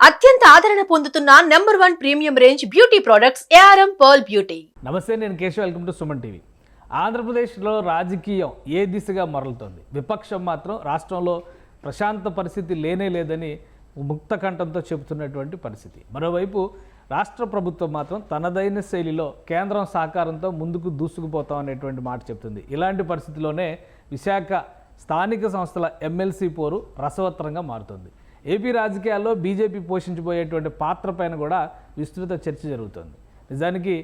అత్యంత ఆదరణ పొందుతున్న #1 premium range beauty products ARM pearl beauty. నమస్తే, నేను Keshav. Welcome to Suman TV. ఆంధ్రప్రదేశ్లో రాజకీయం ఏ దిశగా మరలుతోంది? విపక్షం మాత్రం రాష్ట్రంలో ప్రశాంత పరిస్థితి లేనే లేదని ముక్త కంఠంతో చెబుతున్నటువంటి పరిస్థితి. మరోవైపు రాష్ట్ర ప్రభుత్వం మాత్రం తనదైన శైలిలో కేంద్రం సహకారంతో ముందుకు దూసుకుపోతాం అనేటువంటి మాట చెప్తుంది. ఇలాంటి పరిస్థితిలోనే విశాఖ స్థానిక సంస్థల ఎమ్మెల్సీ పోరు రసవత్తరంగా మారుతుంది. ఏపీ రాజకీయాల్లో బీజేపీ పోషించబోయేటువంటి పాత్ర పైన కూడా విస్తృత చర్చ జరుగుతుంది. నిజానికి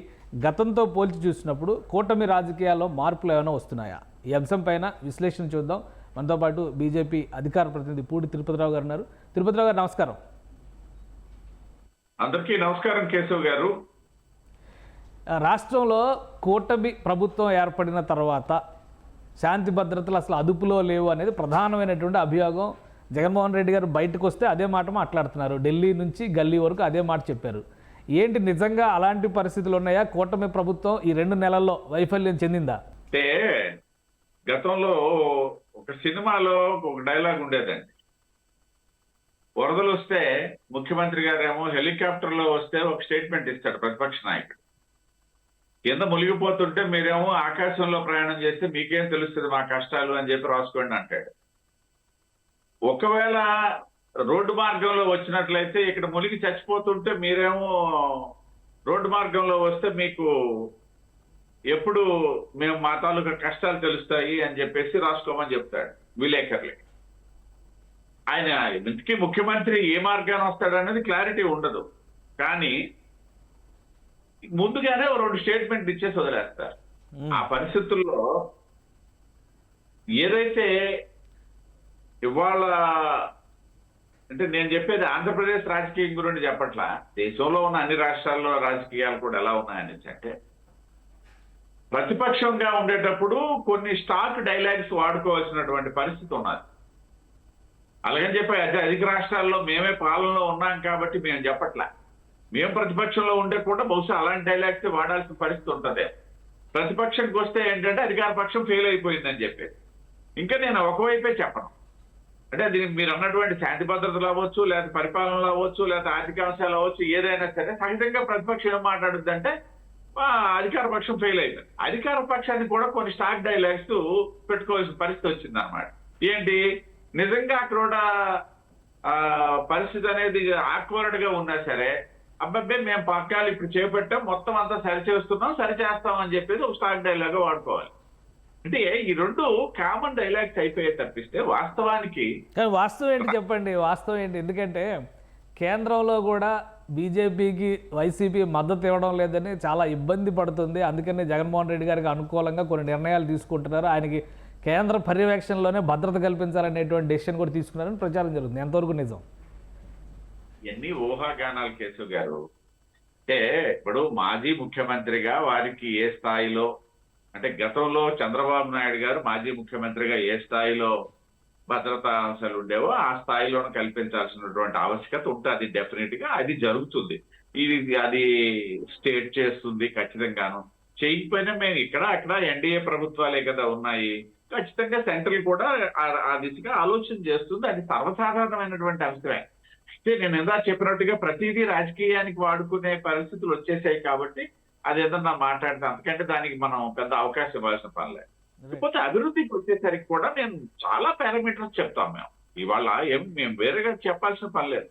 గతంతో పోల్చి చూసినప్పుడు కూటమి రాజకీయాల్లో మార్పులు ఏమైనా వస్తున్నాయా? ఈ అంశం పైన విశ్లేషణ చూద్దాం. మనతో పాటు బీజేపీ అధికార ప్రతినిధి పూడి తిరుపతిరావు గారు ఉన్నారు. తిరుపతిరావు గారు, నమస్కారం. అందరికీ నమస్కారం కేశవ్ గారు. రాష్ట్రంలో కూటమి ప్రభుత్వం ఏర్పడిన తర్వాత శాంతి భద్రతలు అసలు అదుపులో లేవు అనేది ప్రధానమైనటువంటి అభియోగం. జగన్మోహన్ రెడ్డి గారు బయటకు వస్తే అదే మాట మాట్లాడుతున్నారు. ఢిల్లీ నుంచి గల్లీ వరకు అదే మాట చెప్పారు. ఏంటి, నిజంగా అలాంటి పరిస్థితులు ఉన్నాయా? కూటమి ప్రభుత్వం ఈ 2 నెలల్లో వైఫల్యం చెందిందా? అంటే గతంలో ఒక సినిమాలో ఒక డైలాగ్ ఉండేదండి. వరదలు వస్తే ముఖ్యమంత్రి గారేమో హెలికాప్టర్లో వస్తే ఒక స్టేట్మెంట్ ఇస్తాడు ప్రతిపక్ష నాయకుడు. కింద మునిగిపోతుంటే మీరేమో ఆకాశంలో ప్రయాణం చేస్తే మీకేం తెలుస్తుంది మా కష్టాలు అని చెప్పి రాసుకోండి అంటాడు. ఒకవేళ రోడ్డు మార్గంలో వచ్చినట్లయితే ఇక్కడ మునిగి చచ్చిపోతుంటే మీరేమో రోడ్డు మార్గంలో వస్తే మీకు ఎప్పుడు మేము మా తాలూకా కష్టాలు తెలుస్తాయి అని చెప్పేసి రాసుకోమని చెప్తాడు విలేకరులకి. ఆయన ఇంతకీ ముఖ్యమంత్రి ఏ మార్గాన్ని వస్తాడనేది క్లారిటీ ఉండదు, కానీ ముందుగానే 2 స్టేట్మెంట్ ఇచ్చేసి వదిలేస్తారు. ఆ పరిస్థితుల్లో ఏదైతే ఇవాళ అంటే నేను చెప్పేది ఆంధ్రప్రదేశ్ రాజకీయం గురించి చెప్పట్లా, దేశంలో ఉన్న అన్ని రాష్ట్రాల్లో రాజకీయాలు కూడా ఎలా ఉన్నాయని అంటే, ప్రతిపక్షంగా ఉండేటప్పుడు కొన్ని స్టాక్ డైలాగ్స్ వాడుకోవాల్సినటువంటి పరిస్థితి ఉన్నది. అలాగని చెప్పి అధిక రాష్ట్రాల్లో మేమే పాలనలో ఉన్నాం కాబట్టి మేము చెప్పట్లా. మేము ప్రతిపక్షంలో ఉండే కూడా బహుశా అలాంటి డైలాగ్స్ వాడాల్సిన పరిస్థితి ఉంటుంది. ప్రతిపక్షంకి వస్తే ఏంటంటే అధికార పక్షం ఫెయిల్ అయిపోయిందని చెప్పేది. ఇంకా నేను ఒకవైపే చెప్పను. అంటే దీనికి మీరు అన్నటువంటి శాంతి భద్రతలు అవ్వచ్చు, లేదా పరిపాలనలు అవ్వచ్చు, లేదా ఆర్థిక అంశాలు అవ్వచ్చు, ఏదైనా సరే సహజంగా ప్రతిపక్షం ఏం మాట్లాడుద్దంటే అధికార పక్షం ఫెయిల్ అయిపోయింది. అధికార పక్షాన్ని కూడా కొన్ని స్టాక్ డైలాగ్స్ పెట్టుకోవాల్సిన పరిస్థితి వచ్చింది అన్నమాట. ఏంటి, నిజంగా అక్కడ పరిస్థితి అనేది ఆక్వర్డ్ గా ఉన్నా సరే, అబ్బాబ్బే మేము పక్కాలు ఇప్పుడు చేపట్టాం, మొత్తం అంతా సరిచేస్తున్నాం, సరిచేస్తాం అని చెప్పేసి ఒక స్టాక్ డైలాగ్ వాడుకోవాలి. అంటే ఈ 2 కామన్ డైలాగ్స్ అయిపోయే తప్పిస్తే వాస్తవానికి వాస్తవం ఏంటి చెప్పండి, వాస్తవం ఏంటి? ఎందుకంటే కేంద్రంలో కూడా బీజేపీకి వైసీపీ మద్దతు ఇవ్వడం లేదని చాలా ఇబ్బంది పడుతుంది. అందుకనే జగన్మోహన్ రెడ్డి గారికి అనుకూలంగా కొన్ని నిర్ణయాలు తీసుకుంటున్నారు. ఆయనకి కేంద్ర పర్యవేక్షణలోనే భద్రత కల్పించాలనేటువంటి డెసిషన్ కూడా తీసుకున్నారని ప్రచారం జరుగుతుంది. ఎంతవరకు నిజం? ఎన్ని ఊహాగానాలు కేశవ్ గారు. అంటే ఇప్పుడు మాజీ ముఖ్యమంత్రిగా వారికి ఏ స్థాయిలో, అంటే గతంలో చంద్రబాబు నాయుడు గారు మాజీ ముఖ్యమంత్రిగా ఏ స్థాయిలో భద్రతా అంశాలు ఉండేవో ఆ స్థాయిలో కల్పించాల్సినటువంటి ఆవశ్యకత ఉంటుంది. డెఫినెట్ గా అది జరుగుతుంది. అది స్టేట్ చేస్తుంది ఖచ్చితంగాను. చేయకపోయినా మేము ఇక్కడ అక్కడ ఎన్డీఏ ప్రభుత్వాలే కదా ఉన్నాయి, ఖచ్చితంగా సెంట్రల్ కూడా ఆ దిశగా ఆలోచన చేస్తుంది. అది సర్వసాధారణమైనటువంటి అంశమే. అయితే నేను ఇందాక చెప్పినట్టుగా ప్రతిదీ రాజకీయానికి వాడుకునే పరిస్థితులు వచ్చేసాయి కాబట్టి అది ఏదన్నా మాట్లాడితే అంతకంటే దానికి మనం పెద్ద అవకాశం ఇవ్వాల్సిన పనిలేదు. లేకపోతే అభివృద్ధికి వచ్చేసరికి కూడా నేను చాలా పారామీటర్స్ చెప్తాం. ఇవాళ మేము వేరేగా చెప్పాల్సిన పని లేదు.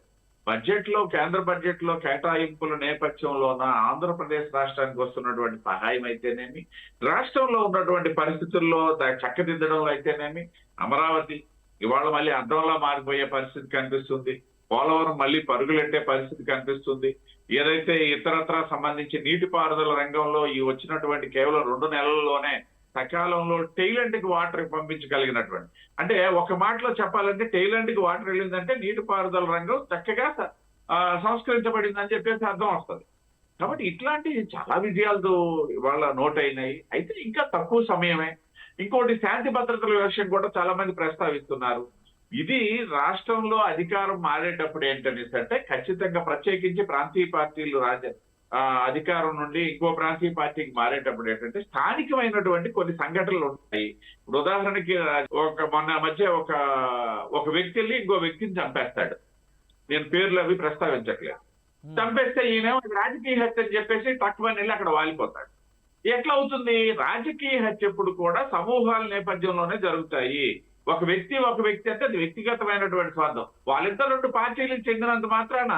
బడ్జెట్ లో, కేంద్ర బడ్జెట్ లో కేటాయింపుల నేపథ్యంలోన ఆంధ్రప్రదేశ్ రాష్ట్రానికి వస్తున్నటువంటి సహాయం అయితేనేమి, రాష్ట్రంలో ఉన్నటువంటి పరిస్థితుల్లో చక్కదిద్దడంలో అయితేనేమి, అమరావతి ఇవాళ మళ్ళీ అద్దంలా మారిపోయే పరిస్థితి కనిపిస్తుంది. పోలవరం మళ్ళీ పరుగులెట్టే పరిస్థితి కనిపిస్తుంది. ఏదైతే ఇతరత్రా సంబంధించి నీటిపారుదల రంగంలో ఈ వచ్చినటువంటి కేవలం 2 నెలల్లోనే సకాలంలో టైలెంట్ కి వాటర్ పంపించగలిగినటువంటి, అంటే ఒక మాటలో చెప్పాలంటే టైలెంట్ కి వాటర్ వెళ్ళిందంటే నీటిపారుదల రంగం చక్కగా సంస్కరించబడిందని చెప్పేసి అర్థం వస్తుంది. కాబట్టి ఇట్లాంటి చాలా విజయాలు ఇవాళ నోట్ అయినాయి. అయితే ఇంకా తక్కువ సమయమే. ఇంకోటి, శాంతి భద్రతల విషయం కూడా చాలా మంది ప్రస్తావిస్తున్నారు. ఇది రాష్ట్రంలో అధికారం మారేటప్పుడు ఏంటనేసి అంటే ఖచ్చితంగా ప్రత్యేకించి ప్రాంతీయ పార్టీలు అధికారం నుండి ఇంకో ప్రాంతీయ పార్టీకి మారేటప్పుడు ఏంటంటే స్థానికమైనటువంటి కొన్ని సంఘటనలు ఉంటాయి. ఇప్పుడు ఉదాహరణకి మొన్న మధ్య ఒక వ్యక్తి వెళ్ళి ఇంకో వ్యక్తిని చంపేస్తాడు. నేను పేర్లు అవి ప్రస్తావించట్లేదు. చంపేస్తే ఈయనేమో రాజకీయ హత్య అని చెప్పేసి తక్కువ వెళ్ళి అక్కడ వాలిపోతాడు. ఎట్లా అవుతుంది? రాజకీయ హత్య ఎప్పుడు కూడా సమూహాల నేపథ్యంలోనే జరుగుతాయి. ఒక వ్యక్తి అంటే అది వ్యక్తిగతమైనటువంటి స్వార్థం. వాళ్ళిద్దరు 2 పార్టీలకు చెందినంత మాత్రాన,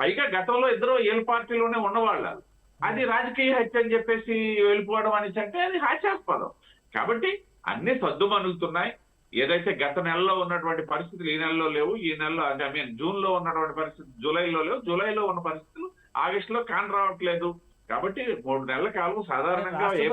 పైగా గతంలో ఇద్దరు ఏళ్ళ పార్టీలోనే ఉన్నవాళ్ళు, అది రాజకీయ హత్య అని చెప్పేసి వెళ్ళిపోవడం అనేసి అంటే అది హాస్యాస్పదం. కాబట్టి అన్ని సద్దుమణుగుతున్నాయి. ఏదైతే గత నెలలో ఉన్నటువంటి పరిస్థితులు ఈ నెలలో లేవు. ఈ నెలలో అంటే జూన్ లో ఉన్నటువంటి పరిస్థితి జూలైలో లేవు. జూలైలో ఉన్న పరిస్థితులు ఆగస్టులో కాని రావట్లేదు. కాబట్టి 3 నెలల కాలం సాధారణంగా ఏ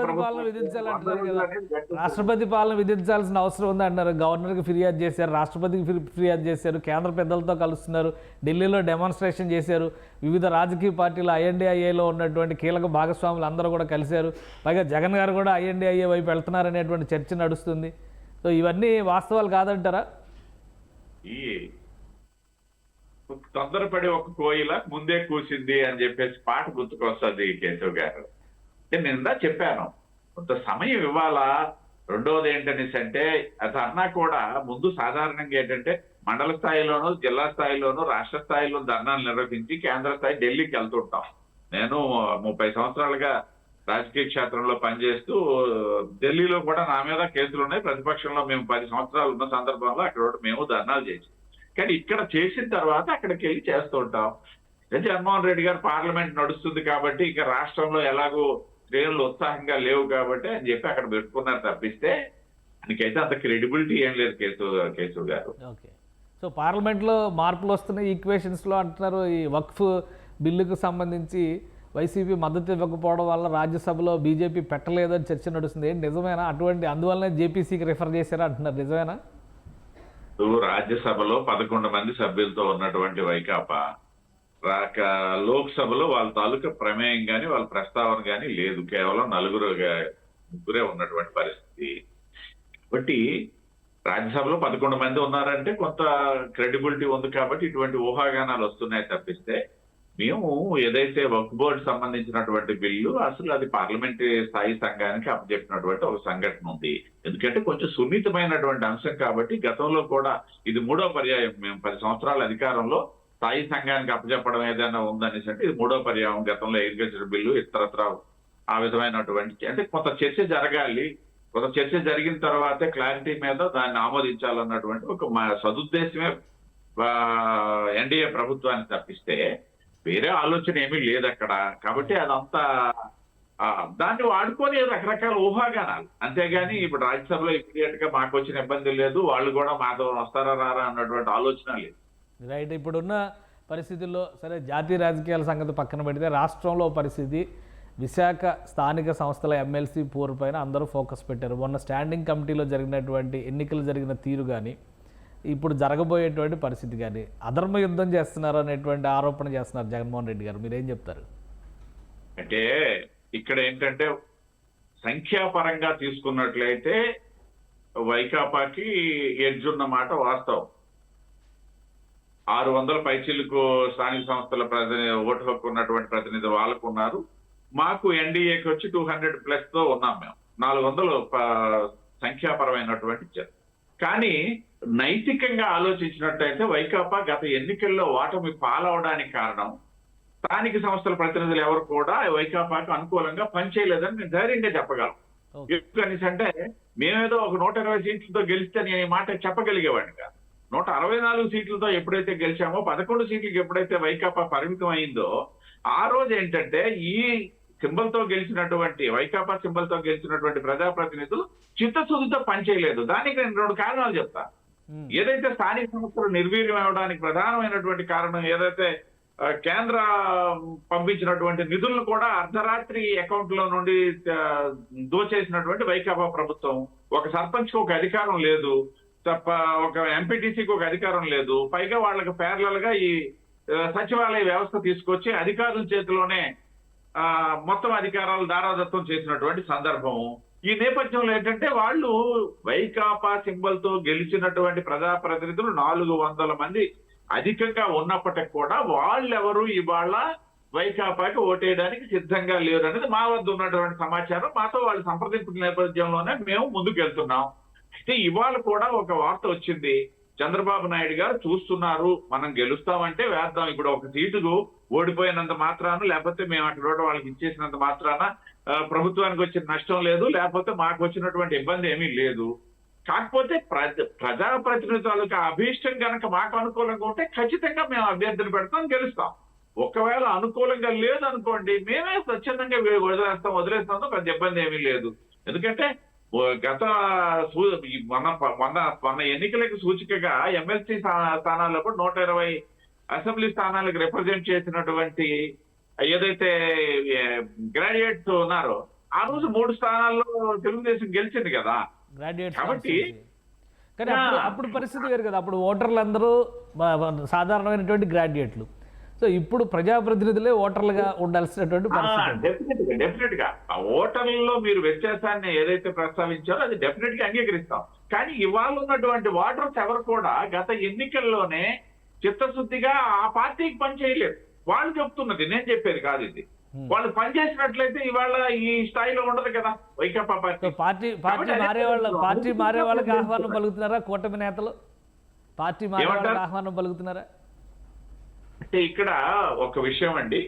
రాష్ట్రపతి పాలన విధించాల్సిన అవసరం ఉంది అంటారు. గవర్నర్కి ఫిర్యాదు చేశారు, రాష్ట్రపతికి ఫిర్యాదు చేశారు, కేంద్ర పెద్దలతో కలుస్తున్నారు, ఢిల్లీలో డెమాన్స్ట్రేషన్ చేశారు, వివిధ రాజకీయ పార్టీలు INDIAలో ఉన్నటువంటి కీలక భాగస్వాములు అందరూ కూడా కలిశారు. పైగా జగన్ గారు కూడా INDIA వైపు వెళ్తున్నారనేటువంటి చర్చ నడుస్తుంది. సో ఇవన్నీ వాస్తవాలు కాదంటారా? ఈ తొందరపడి ఒక కోయిల ముందే కూసింది అని చెప్పేసి పాట గుర్తుకొస్తుంది కేశవ్ గారు. నేను చెప్పాను, కొంత సమయం ఇవ్వాలా. రెండవది ఏంటనేసి అంటే అది అన్నా కూడా ముందు సాధారణంగా ఏంటంటే మండల స్థాయిలోనూ, జిల్లా స్థాయిలోనూ, రాష్ట్ర స్థాయిలో ధర్నాలు నిర్వహించి కేంద్ర స్థాయి ఢిల్లీకి వెళ్తుంటాం. నేను 30 సంవత్సరాలుగా రాజకీయ క్షేత్రంలో పనిచేస్తూ ఢిల్లీలో కూడా నా మీద కేసులు ఉన్నాయి. ప్రతిపక్షంలో మేము 10 సంవత్సరాలు ఉన్న సందర్భంలో అక్కడ మేము ధర్నాలు చేసి, కానీ ఇక్కడ చేసిన తర్వాత అక్కడికి వెళ్ళి చేస్తూ ఉంటాం. జగన్మోహన్ రెడ్డి గారు పార్లమెంట్ నడుస్తుంది కాబట్టి ఇక రాష్ట్రంలో ఎలాగో శ్రేణులు ఉత్సాహంగా లేవు కాబట్టి అని చెప్పి అక్కడ పెట్టుకున్నారు తప్పిస్తే దానికైతే అంత క్రెడిబిలిటీ ఏం లేదు కేశవ్ గారు. ఓకే, సో పార్లమెంట్లో మార్పులు వస్తున్నాయి ఈక్వేషన్స్లో అంటున్నారు. ఈ వక్ఫ్ బిల్లుకు సంబంధించి వైసీపీ మద్దతు ఇవ్వకపోవడం వల్ల రాజ్యసభలో బీజేపీ పెట్టలేదని చర్చ నడుస్తుంది. ఏంటి నిజమేనా? అటువల్లనే జేపీసీకి రిఫర్ చేశారా అంటున్నారు, నిజమేనా? రాజ్యసభలో 11 మంది సభ్యులతో ఉన్నటువంటి వైకాపా లోక్సభలో వాళ్ళ తాలూకా ప్రమేయం కానీ వాళ్ళ ప్రస్తావన కానీ లేదు. కేవలం ముగ్గురే ఉన్నటువంటి పరిస్థితి. కాబట్టి రాజ్యసభలో 11 మంది ఉన్నారంటే కొంత క్రెడిబిలిటీ ఉంది కాబట్టి ఇటువంటి ఊహాగానాలు వస్తున్నాయి తప్పిస్తే, మేము ఏదైతే వక్ఫ్ బోర్డు సంబంధించినటువంటి బిల్లు అసలు అది పార్లమెంటరీ స్థాయి సంఘానికి అప్పచెప్పినటువంటి ఒక సంఘటన ఉంది. ఎందుకంటే కొంచెం సున్నితమైనటువంటి అంశం కాబట్టి గతంలో కూడా ఇది 3వ పర్యాయం. మేము 10 సంవత్సరాల అధికారంలో స్థాయి సంఘానికి అప్పచెప్పడం ఏదైనా ఉందనేసి అంటే ఇది 3వ పర్యాయం. గతంలో అగ్రికల్చర్ బిల్లు ఇతరత్ర ఆ విధమైనటువంటి అంటే కొంత చర్చ జరగాలి. కొంత చర్చ జరిగిన తర్వాతే క్లారిటీ మీద దాన్ని ఆమోదించాలన్నటువంటి ఒక సదుద్దేశమే ఎన్డీఏ ప్రభుత్వాన్ని తప్పిస్తే వేరే ఆలోచన ఏమీ లేదు అక్కడ. కాబట్టి అదంతా దాన్ని వాడుకొని రకరకాల ఊహాగానాలు, అంతేగాని ఇప్పుడు రాజ్యసభలో ఇమీడియట్ గా మాకు వచ్చిన ఇబ్బంది లేదు, వాళ్ళు కూడా మాతో వస్తారా రారా అన్నటువంటి ఆలోచన లేదు. రైట్, ఇప్పుడున్న పరిస్థితుల్లో సరే జాతీయ రాజకీయాల సంగతి పక్కన పెడితే రాష్ట్రంలో పరిస్థితి, విశాఖ స్థానిక సంస్థల ఎమ్మెల్సీ పోరు పైన అందరూ ఫోకస్ పెట్టారు. మొన్న స్టాండింగ్ కమిటీలో జరిగినటువంటి ఎన్నికలు జరిగిన తీరు కానీ ఇప్పుడు జరగబోయేటువంటి పరిస్థితి కానీ అధర్మ యుద్ధం చేస్తున్నారు అనేటువంటి ఆరోపణ చేస్తున్నారు జగన్మోహన్ రెడ్డి గారు. మీరేం చెప్తారు? అంటే ఇక్కడ ఏంటంటే సంఖ్యాపరంగా తీసుకున్నట్లయితే వైకాపాకి ఎడ్జ్ ఉన్న మాట వాస్తవం. 600 పైచీలకు స్థానిక సంస్థల ఓటు హక్కు ఉన్నటువంటి ప్రతినిధి వాళ్ళకు ఉన్నారు. మాకు ఎన్డీఏకి వచ్చి 200+ తో ఉన్నాం. మేము 400 సంఖ్యాపరమైనటువంటి ఇచ్చారు. కానీ నైతికంగా ఆలోచించినట్టయితే వైకాపా గత ఎన్నికల్లో ఓటమి పాలవడానికి కారణం స్థానిక సంస్థల ప్రతినిధులు ఎవరు కూడా వైకాపాకు అనుకూలంగా పనిచేయలేదని మేము ధైర్యంగా చెప్పగలం. ఎందుకనిసంటే మేమేదో ఒక 120 సీట్లతో గెలిస్తే నేను ఈ మాట చెప్పగలిగేవాడిని కాదు. 164 సీట్లతో ఎప్పుడైతే గెలిచామో 11 సీట్లకు ఎప్పుడైతే వైకాపా పరిమితం అయిందో ఆ రోజు ఏంటంటే ఈ సింబల్తో గెలిచినటువంటి వైకాపా సింబల్తో గెలిచినటువంటి ప్రజాప్రతినిధులు చిత్తశుద్ధితో పనిచేయలేదు. దానికి నేను 2 కారణాలు చెప్తాను. ఏదైతే స్థానిక సంస్థలు నిర్వీర్యం అవడానికి ప్రధానమైనటువంటి కారణం ఏదైతే కేంద్ర పంపించినటువంటి నిధులను కూడా అర్ధరాత్రి అకౌంట్ లో నుండి దోచేసినటువంటి వైకాపా ప్రభుత్వం. ఒక సర్పంచ్కి ఒక అధికారం లేదు, ఒక ఎంపీటీసీకి ఒక అధికారం లేదు, పైగా వాళ్ళకి ప్యారలల్ గా ఈ సచివాలయ వ్యవస్థ తీసుకొచ్చి అధికారుల చేతిలోనే మొత్తం అధికారాలు దారాదత్తం చేసినటువంటి సందర్భం. ఈ నేపథ్యంలో ఏంటంటే వాళ్ళు వైకాపా సింబల్ తో గెలిచినటువంటి ప్రజాప్రతినిధులు 400 మంది అధికంగా ఉన్నప్పటికి కూడా వాళ్ళెవరు ఇవాళ వైకాపాకి ఓటేయడానికి సిద్ధంగా లేరు అనేది మా వద్ద ఉన్నటువంటి సమాచారం. మాతో వాళ్ళు సంప్రదింపుల నేపథ్యంలోనే మేము ముందుకు వెళ్తున్నాం. అయితే ఇవాళ కూడా ఒక వార్త వచ్చింది, చంద్రబాబు నాయుడు గారు చూస్తున్నారు, మనం గెలుస్తామంటే వేద్దాం, ఇప్పుడు ఒక సీటుకు ఓడిపోయినంత మాత్రాన, లేకపోతే మేము అక్కడ వాళ్ళకి ఇచ్చేసినంత మాత్రాన ప్రభుత్వానికి వచ్చిన నష్టం లేదు, లేకపోతే మాకు వచ్చినటువంటి ఇబ్బంది ఏమీ లేదు. కాకపోతే ప్రజాప్రతినిధులకు అభీష్టం కనుక మాకు అనుకూలంగా ఉంటే ఖచ్చితంగా మేము అభ్యర్థిని పెడతాం, గెలుస్తాం. ఒకవేళ అనుకూలంగా లేదనుకోండి, మేమే స్వచ్ఛందంగా వదిలేస్తాం, పెద్ద ఇబ్బంది ఏమీ లేదు. ఎందుకంటే గత మొన్న ఎన్నికలకు సూచికగా ఎమ్మెల్సీ స్థానాల్లో కూడా 120 అసెంబ్లీ స్థానాలకు రిప్రజెంట్ చేసినటువంటి ఏదైతే గ్రాడ్యుయేట్స్ ఉన్నారో ఆ రోజు 3 స్థానాల్లో తెలుగుదేశం గెలిచింది కదా. కాబట్టి కానీ అప్పుడు పరిస్థితి వేరు కదా. అప్పుడు ఓటర్లు అందరూ సాధారణమైనటువంటి గ్రాడ్యుయేట్లు. సో ఇప్పుడు ప్రజాప్రతినిధులే ఓటర్లుగా ఉండాల్సినటువంటి పరిస్థితి. డెఫినెట్ గా ఆ ఓటర్లలో మీరు వ్యత్యాసాన్ని ఏదైతే ప్రస్తావించారో అది డెఫినెట్ గా అంగీకరిస్తాం. కానీ ఇవాళ ఉన్నటువంటి ఓటర్స్ ఎవరు కూడా గత ఎన్నికల్లోనే చిత్తశుద్ధిగా ఆ పార్టీకి పనిచేయలేదు. వాళ్ళు చెప్తున్నది, నేను చెప్పేది కాదు ఇది. వాళ్ళు పనిచేసినట్లయితే ఇవాళ ఈ స్థాయిలో ఉండదు కదా వైకాపా పార్టీ. పార్టీ మారే వాళ్ళకి ఆహ్వానం పలుకుతున్నారా కూటమి నేతలు? పార్టీ మారే వాళ్ళకి ఆహ్వానం పలుకుతున్నారా? అంటే ఇక్కడ ఒక విషయం అండి,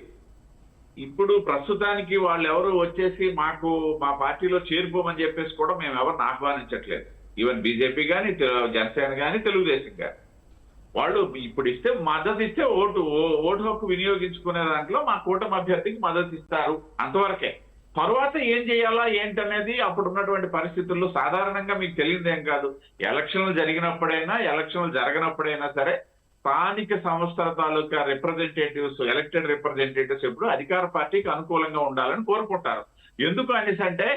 ఇప్పుడు ప్రస్తుతానికి వాళ్ళు ఎవరు వచ్చేసి మాకు మా పార్టీలో చేరిపోమని చెప్పేసి కూడా మేము ఎవరిని ఆహ్వానించట్లేదు. ఈవెన్ బీజేపీ కానీ, జనసేన కానీ, తెలుగుదేశం కానీ వాళ్ళు ఇప్పుడు ఇస్తే మద్దతు ఇస్తే ఓటు హక్కు వినియోగించుకునే దాంట్లో మా కూటమి అభ్యర్థికి మద్దతు ఇస్తారు, అంతవరకే. తర్వాత ఏం చేయాలా ఏంటనేది అప్పుడు ఉన్నటువంటి పరిస్థితుల్లో సాధారణంగా మీకు తెలియదేం కాదు. ఎలక్షన్లు జరిగినప్పుడైనా ఎలక్షన్లు జరగనప్పుడైనా సరే స్థానిక సంస్థల తాలూకా రిప్రజెంటేటివ్స్, ఎలక్టెడ్ రిప్రజెంటేటివ్స్ ఎప్పుడు అధికార పార్టీకి అనుకూలంగా ఉండాలని కోరుకుంటారు. ఎందుకు అనేసి అంటే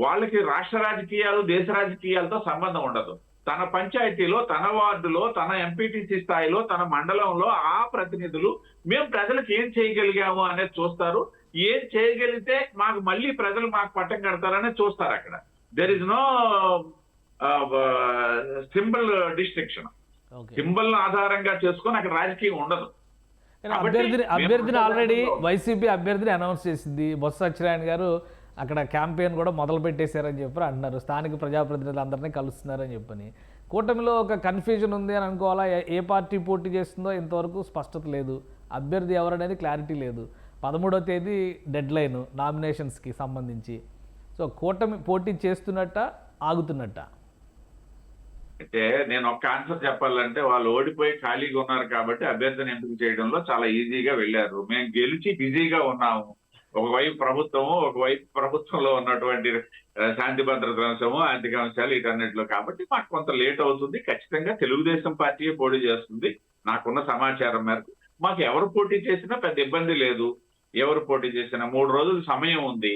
వాళ్ళకి రాష్ట్ర రాజకీయాలు, దేశ రాజకీయాలతో సంబంధం ఉండదు. తన పంచాయతీలో, తన వార్డులో, తన ఎంపీటీసీ స్థాయిలో, తన మండలంలో ఆ ప్రతినిధులు మేము ప్రజలకు ఏం చేయగలిగాము అనేది చూస్తారు. ఏం చేయగలిగితే మాకు మళ్ళీ ప్రజలు మాకు పట్టం కడతారనే చూస్తారు. అక్కడ there is no symbol distinction. Symbol ఆధారంగా చేసుకొని అక్కడ రాజకీయం ఉండదు. అభ్యర్థిని ఆల్రెడీ వైసీపీ అభ్యర్థిని అనౌన్స్ చేసింది. బొత్స సత్యనారాయణ గారు అక్కడ క్యాంపెయిన్ కూడా మొదలు పెట్టేశారని చెప్పి అంటున్నారు. స్థానిక ప్రజాప్రతినిధులు అందరినీ కలుస్తున్నారని చెప్పని. కూటమిలో ఒక కన్ఫ్యూజన్ ఉంది అని అనుకోవాలా? ఏ పార్టీ పోటీ చేస్తుందో ఇంతవరకు స్పష్టత లేదు. అభ్యర్థి ఎవరనేది క్లారిటీ లేదు. 13వ తేదీ డెడ్ లైన్ నామినేషన్స్కి సంబంధించి. సో కూటమి పోటీ చేస్తున్నట్ట, ఆగుతున్నట్ట? అంటే నేను ఒక ఆన్సర్ చెప్పాలంటే వాళ్ళు ఓడిపోయి ఖాళీగా ఉన్నారు కాబట్టి అభ్యర్థిని ఎంపిక చేయడంలో చాలా ఈజీగా వెళ్ళారు. మేము గెలిచి బిజీగా ఉన్నాము. ఒకవైపు ప్రభుత్వము, ఒకవైపు ప్రభుత్వంలో ఉన్నటువంటి శాంతి భద్రత అంశము, ఆర్థిక అంశాలు, వీటన్నిటిలో. కాబట్టి మాకు కొంత లేట్ అవుతుంది. ఖచ్చితంగా తెలుగుదేశం పార్టీ పోటీ చేస్తుంది. నాకున్న సమాచారం మేరకు మాకు ఎవరు పోటీ చేసినా పెద్ద ఇబ్బంది లేదు. ఎవరు పోటీ చేసినా 3 రోజులు సమయం ఉంది.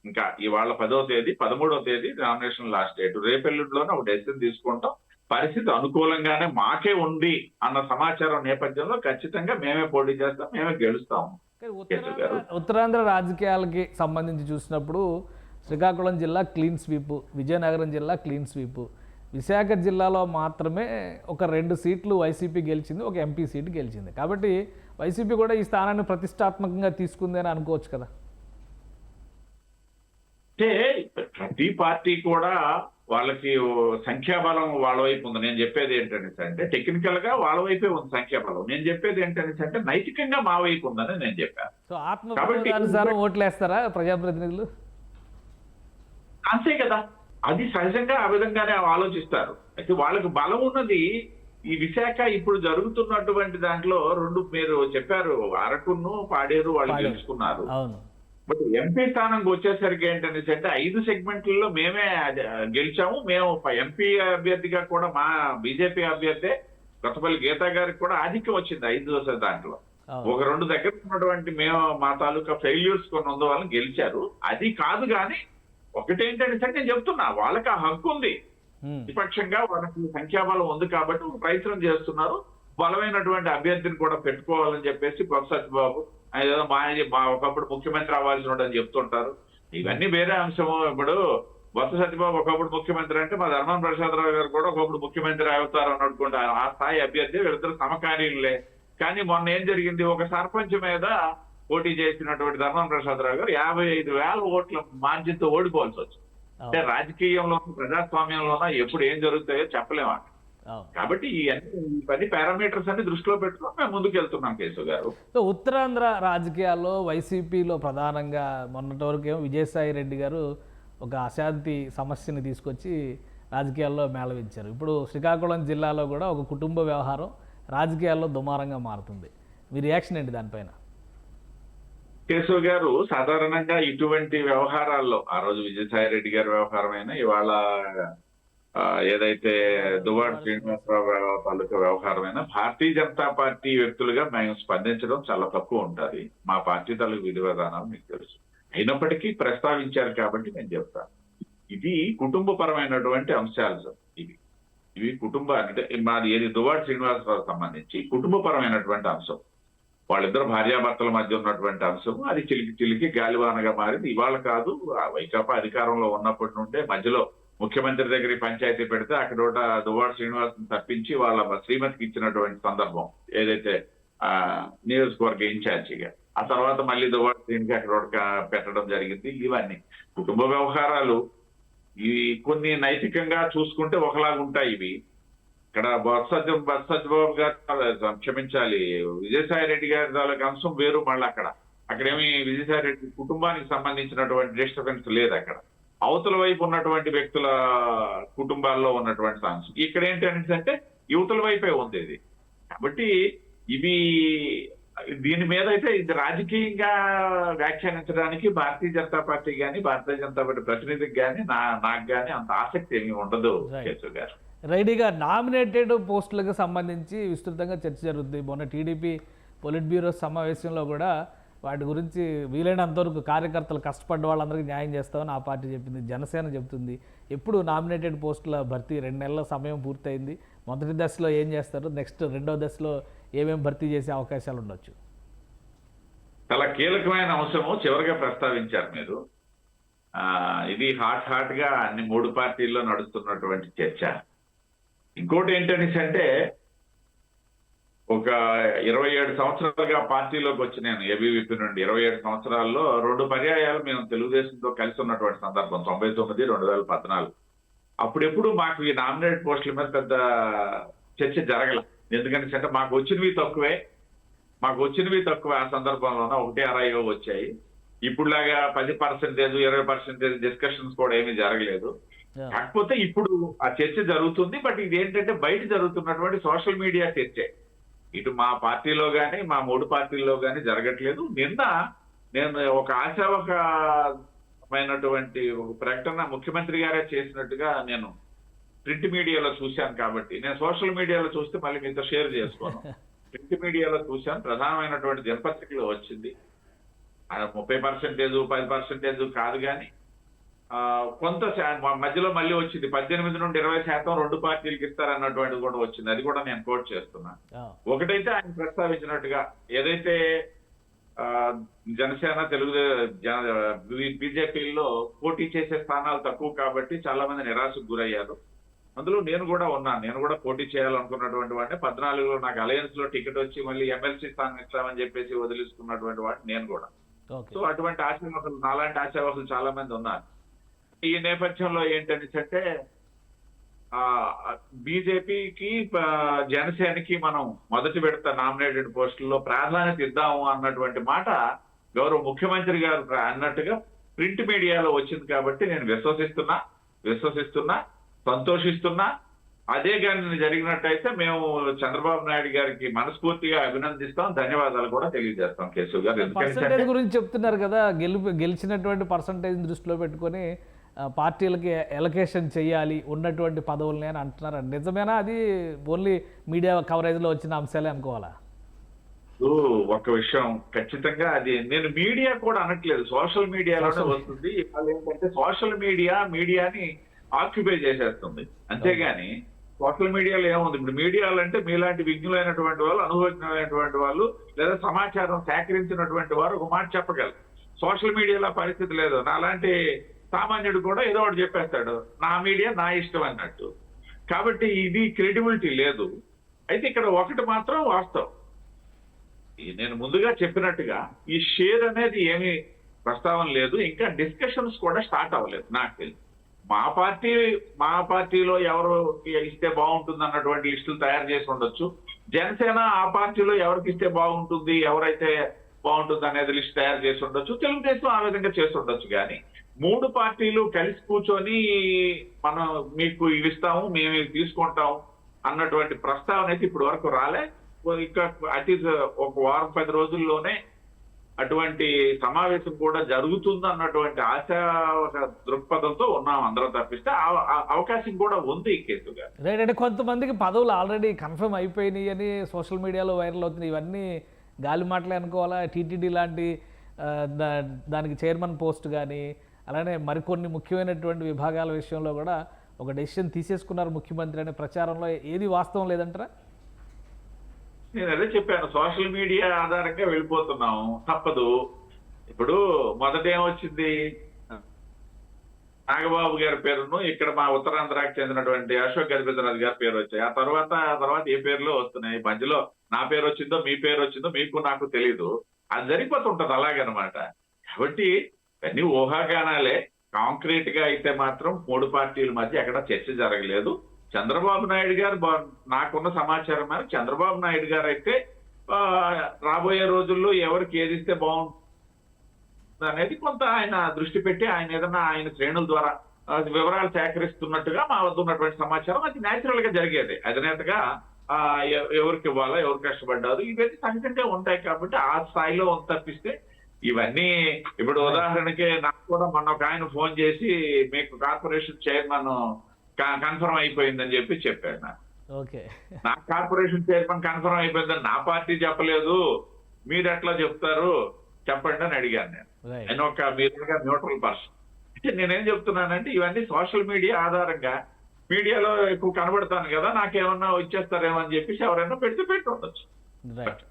ఇంకా ఇవాళ 10వ తేదీ, 13వ తేదీ నామినేషన్ లాస్ట్ డేట్. రేపెల్లుడిలోనే ఒక డెసిషన్ తీసుకుంటాం. పరిస్థితి అనుకూలంగానే మాకే ఉంది అన్న సమాచారం నేపథ్యంలో ఖచ్చితంగా మేమే పోటీ చేస్తాం, మేమే గెలుస్తాము. ఉత్తరాంధ్ర రాజకీయాలకి సంబంధించి చూసినప్పుడు శ్రీకాకుళం జిల్లా క్లీన్ స్వీప్, విజయనగరం జిల్లా క్లీన్ స్వీప్, విశాఖ జిల్లాలో మాత్రమే ఒక 2 సీట్లు వైసీపీ గెలిచింది, ఒక ఎంపీ సీటు గెలిచింది. కాబట్టి వైసీపీ కూడా ఈ స్థానాన్ని ప్రతిష్టాత్మకంగా తీసుకుంది అని అనుకోవచ్చు కదా. అంటే ప్రతి పార్టీ కూడా వాళ్ళకి సంఖ్యాబలం వాళ్ళ వైపు ఉంది. నేను చెప్పేది ఏంటనేసి అంటే టెక్నికల్ గా వాళ్ళ వైపే ఉంది సంఖ్యాబలం. నేను చెప్పేది ఏంటనేసి అంటే నైతికంగా మా వైపు ఉందని నేను చెప్పాను. సో ఆత్మసారం ఓట్లేస్తారా ప్రజాప్రతినిధులు? అంతే కదా, అది సహజంగా ఆ విధంగానే ఆలోచిస్తారు. అయితే వాళ్ళకి బలం ఉన్నది ఈ విశాఖ ఇప్పుడు జరుగుతున్నటువంటి దాంట్లో 2 మీరు చెప్పారు, అరకును పాడేరు వాళ్ళు గెలుచుకున్నారు. బట్ ఎంపీ స్థానంకి వచ్చేసరికి ఏంటనేసి అంటే 5 సెగ్మెంట్లలో మేమే గెలిచాము. మేము ఎంపీ అభ్యర్థిగా కూడా మా బీజేపీ అభ్యర్థి కొత్తపల్లి గీతా గారికి కూడా ఆధిక్యం వచ్చింది 5 దాంట్లో. ఒక 2 దగ్గర ఉన్నటువంటి మేము మా తాలూకా ఫెయిల్యూర్స్ కొన్ని ఉన్న వాళ్ళని గెలిచారు. అది కాదు కానీ ఒకటేంటనేసి అంటే నేను చెప్తున్నా, వాళ్ళకి ఆ హక్కు ఉంది. విపక్షంగా వాళ్ళకి సంఖ్యాబలం ఉంది కాబట్టి ఒక ప్రయత్నం చేస్తున్నారు. బలమైనటువంటి అభ్యర్థిని కూడా పెట్టుకోవాలని చెప్పేసి బొత్స సత్యబాబు ఏదో మా ఒకప్పుడు ముఖ్యమంత్రి అవ్వాల్సి ఉండని చెప్తుంటారు. ఇవన్నీ వేరే అంశము. ఇప్పుడు బొత్స సత్యబాబు ఒకప్పుడు ముఖ్యమంత్రి అంటే మా ధర్మాన ప్రసాదరావు గారు కూడా ఒకప్పుడు ముఖ్యమంత్రి అవుతారు అని అనుకుంటారు. ఆ స్థాయి అభ్యర్థి వీళ్ళిద్దరు సమకాలీనులే. కానీ మొన్న ఏం జరిగింది, ఒక సర్పంచ్ మీద పోటీ చేసినటువంటి ధర్మాన ప్రసాదరావు గారు 55,000 ఓట్ల మార్జిన్తో ఓడిపోవాల్సి వచ్చింది. అంటే రాజకీయంలో, ప్రజాస్వామ్యంలోనో ఎప్పుడు ఏం జరుగుతాయో చెప్పలేము. కాబట్టి ఈ 10 పారామీటర్స్ అన్ని దృష్టిలో పెట్టుకొని మేము ముందుకు వెళ్తున్నాం కేశవ్ గారు. సో ఉత్తరాంధ్ర రాజకీయాల్లో వైసీపీలో ప్రధానంగా మొన్నటి వరకు ఏమో విజయసాయి రెడ్డి గారు ఒక అశాంతి సమస్యని తీసుకొచ్చి రాజకీయాల్లో మేళవించారు. ఇప్పుడు శ్రీకాకుళం జిల్లాలో కూడా ఒక కుటుంబ వ్యవహారం రాజకీయాల్లో దుమారంగా మారుతుంది. మీ రియాక్షన్ ఏంటి దానిపైన? కేశవ్ గారు, సాధారణంగా ఇటువంటి వ్యవహారాల్లో ఆ రోజు విజయసాయి రెడ్డి గారి వ్యవహారమైనా, ఇవాళ ఏదైతే దువ్వాడ శ్రీనివాసరావు తాలూకా వ్యవహారమైనా భారతీయ జనతా పార్టీ వ్యక్తులుగా మేము స్పందించడం చాలా తక్కువ ఉంటుంది. మా పార్టీ తాలూకు విధి విధానాలు మీకు తెలుసు. అయినప్పటికీ ప్రస్తావించారు కాబట్టి నేను చెప్తాను. ఇది కుటుంబపరమైనటువంటి అంశాలు సార్. ఇవి కుటుంబ అంటే మాది ఏది దువ్వాడ శ్రీనివాసరావు సంబంధించి కుటుంబపరమైనటువంటి అంశం. వాళ్ళిద్దరు భార్యాభర్తల మధ్య ఉన్నటువంటి అంశం. అది చిలికి గాలివానగా మారింది. ఇవాళ కాదు, వైకాపా అధికారంలో ఉన్నప్పటి నుండే మధ్యలో ముఖ్యమంత్రి దగ్గర పంచాయతీ పెడితే అక్కడ దువ్వాడ శ్రీనివాస్ తప్పించి వాళ్ళ శ్రీమతికి ఇచ్చినటువంటి సందర్భం ఏదైతే నియోజకవర్గ ఇన్ఛార్జిగా. ఆ తర్వాత మళ్ళీ దువ్వాడ శ్రీనికి అక్కడ పెట్టడం జరిగింది. ఇవన్నీ కుటుంబ వ్యవహారాలు. ఇవి కొన్ని నైతికంగా చూసుకుంటే ఒకలాగా ఉంటాయి. ఇవి ఇక్కడ బొత్స సత్యబాబు గారు క్షమించాలి, విజయసాయి రెడ్డి గారి తాలూకు అంశం వేరు. మళ్ళీ అక్కడేమి విజయసాయి రెడ్డి కుటుంబానికి సంబంధించినటువంటి డిస్టర్బెన్స్ లేదు. అక్కడ అవతల వైపు ఉన్నటువంటి వ్యక్తుల కుటుంబాల్లో ఉన్నటువంటి అంశం. ఇక్కడ ఏంటంటే యువతల వైపే ఉంది ఇది. కాబట్టి ఇవి దీని మీద అయితే ఇది రాజకీయంగా వ్యాఖ్యానించడానికి భారతీయ జనతా పార్టీ కానీ భారతీయ జనతా పార్టీ ప్రతినిధికి కానీ నాకు కానీ అంత ఆసక్తి ఏమీ ఉండదు కేశవ్ గారు. రైట్గా నామినేటెడ్ పోస్టులకు సంబంధించి విస్తృతంగా చర్చ జరుగుతుంది. మొన్న టీడీపీ పొలిట్ బ్యూరో సమావేశంలో కూడా వాటి గురించి వీలైనంతవరకు కార్యకర్తలు కష్టపడ్డ వాళ్ళందరికీ న్యాయం చేస్తామని ఆ పార్టీ చెప్పింది. జనసేన చెప్తుంది ఎప్పుడు నామినేటెడ్ పోస్టుల భర్తీ 2 నెలల సమయం పూర్తయింది. మొదటి దశలో ఏం చేస్తారు, నెక్స్ట్ రెండో దశలో ఏమేమి భర్తీ చేసే అవకాశాలు ఉండొచ్చు? చాలా కీలకమైన అంశము చివరిగా ప్రస్తావించారు మీరు. ఇది హాట్ గా అన్ని 3 పార్టీల్లో నడుస్తున్నటువంటి చర్చ. ఇంకోటి ఏంటంటే ఒక 27 సంవత్సరాలుగా పార్టీలోకి వచ్చి నేను ఏబీవీపీ నుండి 27 సంవత్సరాల్లో 2 పర్యాయాలు మేము తెలుగుదేశంతో కలిసి ఉన్నటువంటి సందర్భం 99, 2014. అప్పుడెప్పుడు మాకు ఈ నామినేటెడ్ పోస్టుల మీద పెద్ద చర్చ జరగల. ఎందుకంటే మాకు వచ్చినవి తక్కువే ఆ సందర్భంలోనే 1.60 వచ్చాయి. ఇప్పుడులాగా 10%, 20% డిస్కషన్స్ కూడా ఏమీ జరగలేదు. కాకపోతే ఇప్పుడు ఆ చర్చ జరుగుతుంది. బట్ ఇది ఏంటంటే బయట జరుగుతున్నటువంటి సోషల్ మీడియా చర్చే. ఇటు మా పార్టీలో కానీ మా 3 పార్టీల్లో కానీ జరగట్లేదు. నిన్న నేను ఒక ఆశావకమైనటువంటి ఒక ప్రకటన ముఖ్యమంత్రి గారే చేసినట్టుగా నేను ప్రింట్ మీడియాలో చూశాను. కాబట్టి నేను సోషల్ మీడియాలో చూస్తే మళ్ళీ మీతో షేర్ చేసుకోను. ప్రింట్ మీడియాలో చూశాను, ప్రధానమైనటువంటి దినపత్రికలో వచ్చింది. 30%, 10% కాదు కానీ కొంత మధ్యలో మళ్ళీ వచ్చింది 18 నుండి 20% 2 పార్టీలకు ఇస్తారన్నటువంటిది కూడా వచ్చింది. అది కూడా నేను కోట్ చేస్తున్నాను. ఒకటైతే ఆయన ప్రస్తావించినట్టుగా ఏదైతే జనసేన బీజేపీలో పోటీ చేసే స్థానాలు తక్కువ కాబట్టి చాలా మంది నిరాశకు గురయ్యారు. అందులో నేను కూడా ఉన్నాను. నేను కూడా పోటీ చేయాలనుకున్నటువంటి వాడిని. 14లో నాకు అలయన్స్ లో టికెట్ వచ్చి మళ్ళీ ఎమ్మెల్సీ స్థానం ఇస్తామని చెప్పేసి వదిలిస్తున్నటువంటి వాడిని నేను కూడా. సో అటువంటి ఆశావాసులు, నాలాంటి ఆశావాసులు చాలా మంది ఉన్నారు. ఈ నేపథ్యంలో ఏంటంటే బీజేపీకి జనసేనకి మనం మొదటి విడత నామినేటెడ్ పోస్టుల్లో ప్రాధాన్యత ఇద్దాము అన్నటువంటి మాట గౌరవ ముఖ్యమంత్రి గారు అన్నట్టుగా ప్రింట్ మీడియాలో వచ్చింది. కాబట్టి నేను విశ్వసిస్తున్నా, సంతోషిస్తున్నా. అదే కానీ జరిగినట్టయితే మేము చంద్రబాబు నాయుడు గారికి మనస్ఫూర్తిగా అభినందిస్తాం, ధన్యవాదాలు కూడా తెలియజేస్తాం. కేశవ్ గారు పర్సంటేజ్ గురించి చెప్తున్నారు కదా, గెలిచినటువంటి పర్సంటేజ్ దృష్టిలో పెట్టుకొని పార్టీలకి ఎలకేషన్ చేయాలి ఉన్నటువంటి పదవుల్ని అని అంటున్నారు. నిజమేనా? అది ఓన్లీ మీడియా కవరేజ్లో వచ్చిన అంశాలే అనుకోవాలా? ఒక విషయం ఖచ్చితంగా అది నేను మీడియా కూడా అనట్లేదు, సోషల్ మీడియాలోనే వస్తుంది. ఇవాళ ఏంటంటే సోషల్ మీడియాని ఆక్యుపై చేసేస్తుంది. అంతేగాని సోషల్ మీడియాలో ఏముంది? ఇప్పుడు మీడియాలో అంటే మీలాంటి విజ్ఞులైనటువంటి వాళ్ళు, అనుభవజ్ఞులైనటువంటి వాళ్ళు, లేదా సమాచారం సేకరించినటువంటి వారు ఒక మాట చెప్పగలరు. సోషల్ మీడియాలో పరిస్థితి లేదు. నాలాంటి సామాన్యుడు కూడా ఏదో ఒకటి చెప్పేస్తాడు, నా మీడియా నా ఇష్టం అన్నట్టు. కాబట్టి ఇది క్రెడిబిలిటీ లేదు. అయితే ఇక్కడ ఒకటి మాత్రం వాస్తవం, నేను ముందుగా చెప్పినట్టుగా ఈ షేర్ అనేది ఏమీ ప్రస్తావన లేదు. ఇంకా డిస్కషన్స్ కూడా స్టార్ట్ అవ్వలేదు నాకు తెలిసి. మా పార్టీలో ఎవరు ఇస్తే బాగుంటుంది అన్నటువంటి లిస్టులు తయారు చేసి ఉండొచ్చు. జనసేన ఆ పార్టీలో ఎవరికి ఇస్తే బాగుంటుంది, ఎవరైతే బాగుంటుంది అనేది లిస్ట్ తయారు చేసి ఉండొచ్చు. తెలుగుదేశం ఆ విధంగా చేసి ఉండొచ్చు. కానీ 3 పార్టీలు కలిసి కూర్చొని మనం మీకు ఇవి ఇస్తాము, మేము ఇవి తీసుకుంటాము అన్నటువంటి ప్రస్తావన అయితే ఇప్పటి వరకు రాలే. ఇంకా అట్లీస్ట్ ఒక వారం 10 రోజుల్లోనే అటువంటి సమావేశం కూడా జరుగుతుంది అన్నటువంటి ఆశా దృక్పథంతో ఉన్నాం అందరం. తప్పిస్తే అవకాశం కూడా ఉంది ఈ కేసుగా. రైట్. అంటే కొంతమందికి పదవులు ఆల్రెడీ కన్ఫర్మ్ అయిపోయినాయి అని సోషల్ మీడియాలో వైరల్ అవుతున్నాయి. ఇవన్నీ గాలి మాటలే అనుకోవాలా? టీటీడీ లాంటి దానికి చైర్మన్ పోస్ట్ కానీ అలానే మరికొన్ని ముఖ్యమైనటువంటి విభాగాల విషయంలో కూడా ఒక డెసిషన్ తీసేసుకున్నారు ముఖ్యమంత్రి అనే ప్రచారంలో ఏది వాస్తవం లేదంటారా? నేను అదే చెప్పాను, సోషల్ మీడియా ఆధారంగా వెళ్ళిపోతున్నాం, తప్పదు. ఇప్పుడు మొదట ఏమొచ్చింది, నాగబాబు గారి పేరును ఇక్కడ మా ఉత్తరాంధ్రకి చెందినటువంటి అశోక్ గజపతిరాజు గారి పేరు వచ్చాయి. ఆ తర్వాత ఏ పేర్లో వస్తున్నాయి. మధ్యలో నా పేరు వచ్చిందో మీ పేరు వచ్చిందో మీకు నాకు తెలీదు. అది జరిగిపోతుంటది అలాగనమాట. కాబట్టి అన్ని ఊహాగానాలే. కాంక్రీట్ గా అయితే మాత్రం 3 పార్టీల మధ్య ఎక్కడ చర్చ జరగలేదు. చంద్రబాబు నాయుడు గారు, నాకున్న సమాచారం మేరకు చంద్రబాబు నాయుడు గారు అయితే రాబోయే రోజుల్లో ఎవరికి ఏది ఇస్తే బాగుంటుంది అనేది కొంత ఆయన దృష్టి పెట్టి ఆయన ఏదైనా ఆయన శ్రేణుల ద్వారా వివరాలు సేకరిస్తున్నట్టుగా మా వద్ద ఉన్నటువంటి సమాచారం. అది న్యాచురల్ గా జరిగేది. అధినేతగా ఎవరికి ఇవ్వాలా, ఎవరు కష్టపడ్డారు, ఇవన్నీ సహజంగా ఉంటాయి. కాబట్టి ఆ స్థాయిలో తప్పిస్తే ఇవన్నీ ఇప్పుడు ఉదాహరణకి నాకు కూడా మొన్న ఒక ఆయన ఫోన్ చేసి మీకు కార్పొరేషన్ చైర్మన్ కన్ఫర్మ్ అయిపోయిందని చెప్పాడు నాకు. ఓకే. నా కార్పొరేషన్ చైర్మన్ కన్ఫర్మ్ అయిపోయిందని నా పార్టీ చెప్పలేదు, మీరు ఎట్లా చెప్తారు చెప్పండి అని అడిగాను నేను. ఆయన ఒక మీరుగా న్యూట్రల్ పర్సన్. అంటే నేనేం చెప్తున్నానంటే ఇవన్నీ సోషల్ మీడియా ఆధారంగా మీడియాలో ఎక్కువ కనబడతాను కదా, నాకేమన్నా వచ్చేస్తారేమో అని చెప్పేసి ఎవరైనా పెట్టి ఉండొచ్చు.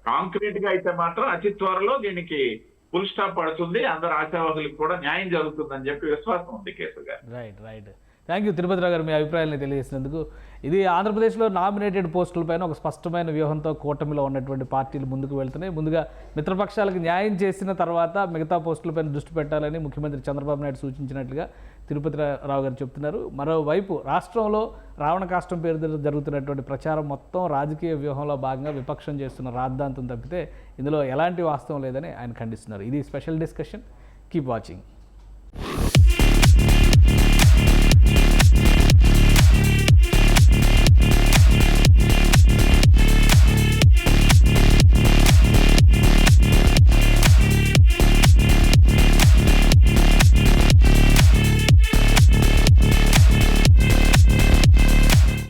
కాంక్రీట్ గా అయితే మాత్రం అతి త్వరలో దీనికి ఫుల్ స్టాప్ పడుతుంది, అందరు ఆశావాహులకు కూడా న్యాయం జరుగుతుందని చెప్పి విశ్వాసం ఉంది కేసుగా. రైట్. థ్యాంక్ యూ తిరుపతిరావు గారు మీ అభిప్రాయాన్ని తెలియజేసినందుకు. ఇది ఆంధ్రప్రదేశ్లో నామినేటెడ్ పోస్టులపైన ఒక స్పష్టమైన వ్యూహంతో కూటమిలో ఉన్నటువంటి పార్టీలు ముందుకు వెళ్తున్నాయి. ముందుగా మిత్రపక్షాలకు న్యాయం చేసిన తర్వాత మిగతా పోస్టులపైన దృష్టి పెట్టాలని ముఖ్యమంత్రి చంద్రబాబు నాయుడు సూచించినట్లుగా తిరుపతిరావు గారు చెప్తున్నారు. మరోవైపు రాష్ట్రంలో రావణ కాష్టం పేరు జరుగుతున్నటువంటి ప్రచారం మొత్తం రాజకీయ వ్యూహంలో భాగంగా విపక్షం చేస్తున్న రాద్ధాంతం తప్పితే ఇందులో ఎలాంటి వాస్తవం లేదని ఆయన ఖండిస్తున్నారు. ఇది స్పెషల్ డిస్కషన్. Keep watching.